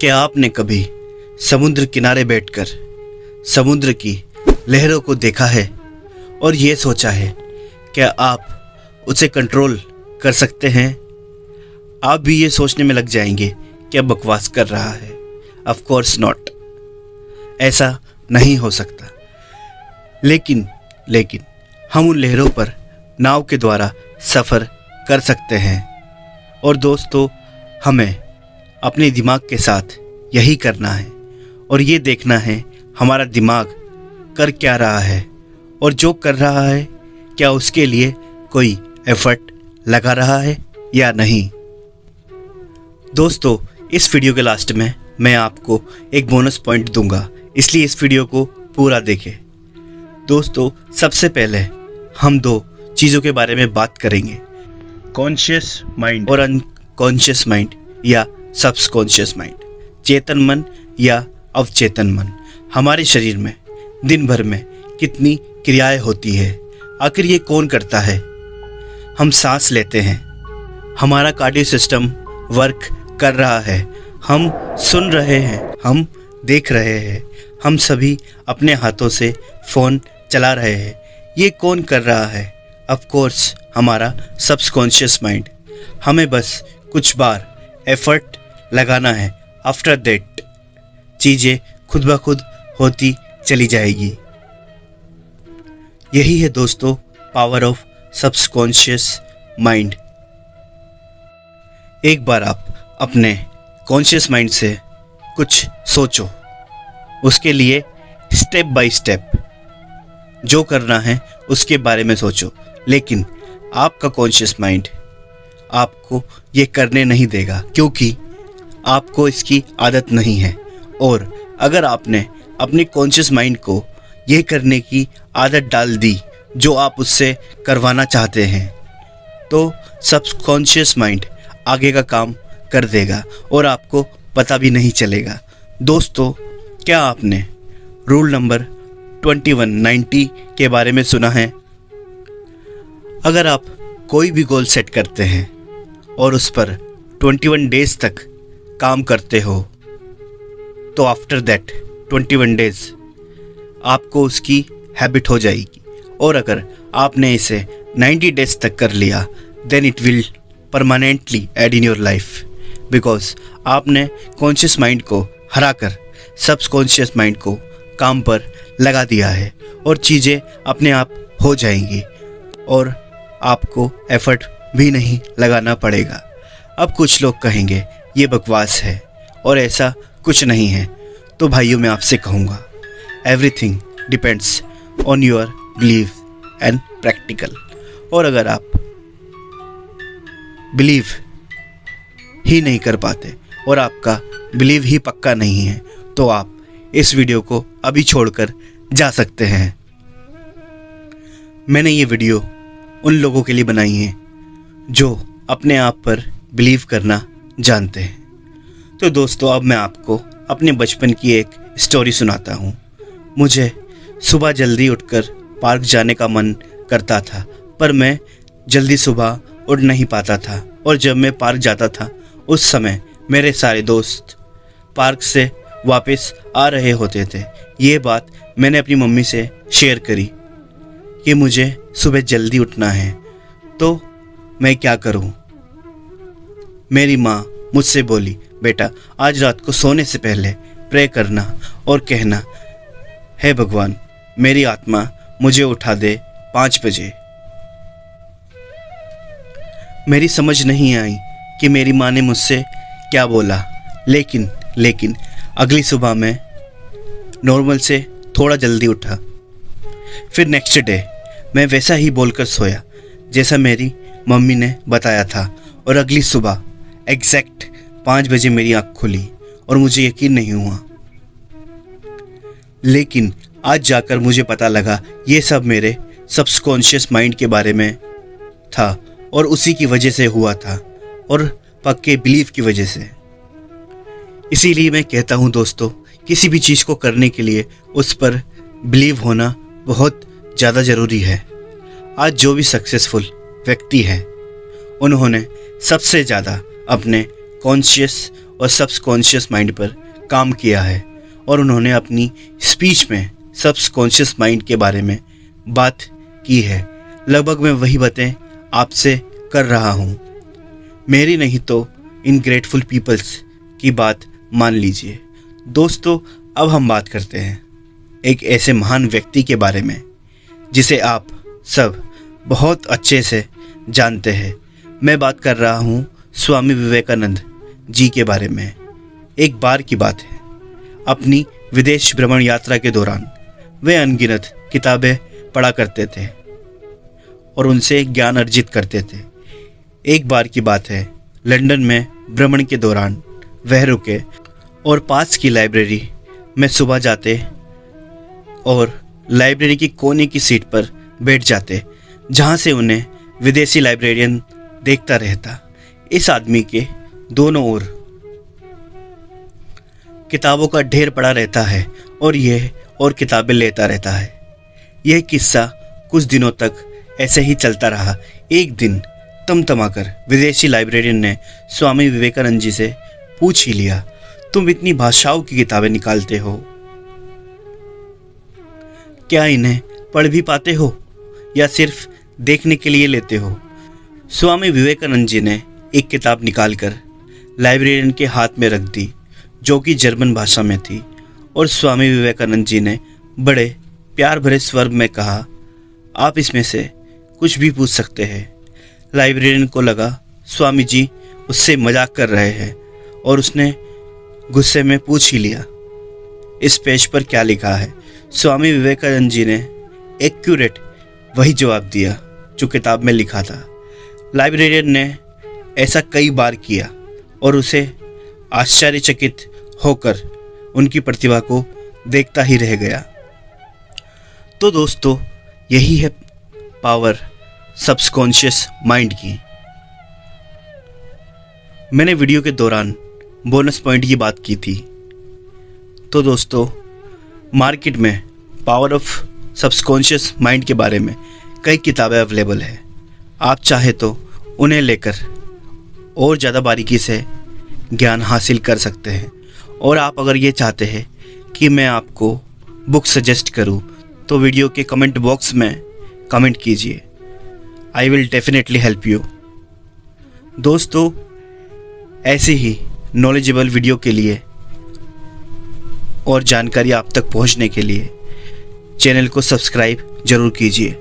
क्या आपने कभी समुद्र किनारे बैठकर समुद्र की लहरों को देखा है और ये सोचा है क्या आप उसे कंट्रोल कर सकते हैं? आप भी ये सोचने में लग जाएंगे क्या बकवास कर रहा है। ऑफ कोर्स नॉट, ऐसा नहीं हो सकता। लेकिन हम उन लहरों पर नाव के द्वारा सफ़र कर सकते हैं। और दोस्तों, हमें अपने दिमाग के साथ यही करना है और ये देखना है हमारा दिमाग कर क्या रहा है और जो कर रहा है क्या उसके लिए कोई एफर्ट लगा रहा है या नहीं। दोस्तों, इस वीडियो के लास्ट में मैं आपको एक बोनस पॉइंट दूंगा, इसलिए इस वीडियो को पूरा देखें। दोस्तों, सबसे पहले हम दो चीज़ों के बारे में बात करेंगे, कॉन्शियस माइंड और अनकॉन्शियस माइंड या सबकॉन्शियस माइंड। चेतन मन या अवचेतन मन। हमारे शरीर में दिन भर में कितनी क्रियाएं होती है, आखिर ये कौन करता है? हम सांस लेते हैं, हमारा कार्डियो सिस्टम वर्क कर रहा है, हम सुन रहे हैं, हम देख रहे हैं, हम सभी अपने हाथों से फ़ोन चला रहे हैं। ये कौन कर रहा है? ऑफ कोर्स हमारा सबकॉन्शियस माइंड। हमें बस कुछ बार एफर्ट लगाना है, आफ्टर दैट चीज़ें खुद ब खुद होती चली जाएगी। यही है दोस्तों पावर ऑफ सबकॉन्शियस माइंड। एक बार आप अपने कॉन्शियस माइंड से कुछ सोचो, उसके लिए स्टेप बाय स्टेप जो करना है उसके बारे में सोचो, लेकिन आपका कॉन्शियस माइंड आपको ये करने नहीं देगा क्योंकि आपको इसकी आदत नहीं है। और अगर आपने अपने कॉन्शियस माइंड को ये करने की आदत डाल दी जो आप उससे करवाना चाहते हैं, तो सबकॉन्शियस माइंड आगे का काम कर देगा और आपको पता भी नहीं चलेगा। दोस्तों, क्या आपने रूल नंबर 2190 के बारे में सुना है? अगर आप कोई भी गोल सेट करते हैं और उस पर 21 डेज तक काम करते हो, तो आफ्टर दैट 21 डेज आपको उसकी हैबिट हो जाएगी। और अगर आपने इसे 90 डेज तक कर लिया, then it will permanently add in your life, because आपने कॉन्शियस माइंड को हराकर सबकॉन्शियस माइंड को काम पर लगा दिया है और चीज़ें अपने आप हो जाएंगी और आपको एफर्ट भी नहीं लगाना पड़ेगा। अब कुछ लोग कहेंगे ये बकवास है और ऐसा कुछ नहीं है, तो भाइयों मैं आपसे कहूँगा everything depends on your believe and practical. और अगर आप बिलीव ही नहीं कर पाते और आपका बिलीव ही पक्का नहीं है, तो आप इस वीडियो को अभी छोड़कर जा सकते हैं। मैंने ये वीडियो उन लोगों के लिए बनाई है जो अपने आप पर बिलीव करना जानते हैं। तो दोस्तों, अब मैं आपको अपने बचपन की एक स्टोरी सुनाता हूँ। मुझे सुबह जल्दी उठकर पार्क जाने का मन करता था, पर मैं जल्दी सुबह उठ नहीं पाता था और जब मैं पार्क जाता था उस समय मेरे सारे दोस्त पार्क से वापस आ रहे होते थे। ये बात मैंने अपनी मम्मी से शेयर करी कि मुझे सुबह जल्दी उठना है, तो मैं क्या करूं? मेरी माँ मुझसे बोली, बेटा आज रात को सोने से पहले प्रे करना और कहना, हे भगवान मेरी आत्मा मुझे उठा दे 5 बजे। मेरी समझ नहीं आई कि मेरी माँ ने मुझसे क्या बोला, लेकिन अगली सुबह मैं नॉर्मल से थोड़ा जल्दी उठा। फिर नेक्स्ट डे मैं वैसा ही बोलकर सोया जैसा मेरी मम्मी ने बताया था और अगली सुबह एग्जैक्ट 5 बजे मेरी आँख खुली और मुझे यकीन नहीं हुआ। लेकिन आज जाकर मुझे पता लगा ये सब मेरे सबकॉन्शियस माइंड के बारे में था और उसी की वजह से हुआ था और पक्के बिलीफ की वजह से। इसीलिए मैं कहता हूँ दोस्तों, किसी भी चीज़ को करने के लिए उस पर बिलीव होना बहुत ज़्यादा ज़रूरी है। आज जो भी सक्सेसफुल व्यक्ति हैं उन्होंने सबसे ज़्यादा अपने कॉन्शियस और सबकॉन्शियस माइंड पर काम किया है और उन्होंने अपनी स्पीच में सबकॉन्शियस माइंड के बारे में बात की है। लगभग मैं वही बातें आपसे कर रहा हूँ। मेरी नहीं तो इन ग्रेटफुल पीपल्स की बात मान लीजिए। दोस्तों, अब हम बात करते हैं एक ऐसे महान व्यक्ति के बारे में जिसे आप सब बहुत अच्छे से जानते हैं। मैं बात कर रहा हूँ स्वामी विवेकानंद जी के बारे में। एक बार की बात है, अपनी विदेश भ्रमण यात्रा के दौरान वे अनगिनत किताबें पढ़ा करते थे और उनसे ज्ञान अर्जित करते थे। एक बार की बात है, लंदन में भ्रमण के दौरान वह रुके और पास की लाइब्रेरी में सुबह जाते और लाइब्रेरी की कोने की सीट पर बैठ जाते, जहां से उन्हें विदेशी लाइब्रेरियन देखता रहता। इस आदमी के दोनों ओर किताबों का ढेर पड़ा रहता है और यह और किताबें लेता रहता है। यह किस्सा कुछ दिनों तक ऐसे ही चलता रहा। एक दिन तमतमाकर विदेशी लाइब्रेरियन ने स्वामी विवेकानंद जी से पूछ ही लिया, तुम इतनी भाषाओं की किताबें निकालते हो, क्या इन्हें पढ़ भी पाते हो या सिर्फ देखने के लिए लेते हो? स्वामी विवेकानंद जी ने एक किताब निकालकर लाइब्रेरियन के हाथ में रख दी, जो कि जर्मन भाषा में थी, और स्वामी विवेकानंद जी ने बड़े प्यार भरे स्वर में कहा, आप इसमें से कुछ भी पूछ सकते हैं। लाइब्रेरियन को लगा स्वामी जी उससे मजाक कर रहे हैं और उसने गुस्से में पूछ ही लिया, इस पेज पर क्या लिखा है? स्वामी विवेकानंद जी ने एक्यूरेट वही जवाब दिया जो किताब में लिखा था। लाइब्रेरियन ने ऐसा कई बार किया और उसे आश्चर्यचकित होकर उनकी प्रतिभा को देखता ही रह गया। तो दोस्तों, यही है पावर सबकॉन्शियस माइंड की। मैंने वीडियो के दौरान बोनस पॉइंट की बात की थी। तो दोस्तों, मार्केट में पावर ऑफ सबकॉन्शियस माइंड के बारे में कई किताबें अवेलेबल है। आप चाहे तो उन्हें लेकर और ज़्यादा बारीकी से ज्ञान हासिल कर सकते हैं। और आप अगर ये चाहते हैं कि मैं आपको बुक सजेस्ट करूं, तो वीडियो के कमेंट बॉक्स में कमेंट कीजिए। I will definitely help you. दोस्तों, ऐसे ही नॉलेजेबल वीडियो के लिए और जानकारी आप तक पहुंचने के लिए चैनल को सब्सक्राइब जरूर कीजिए।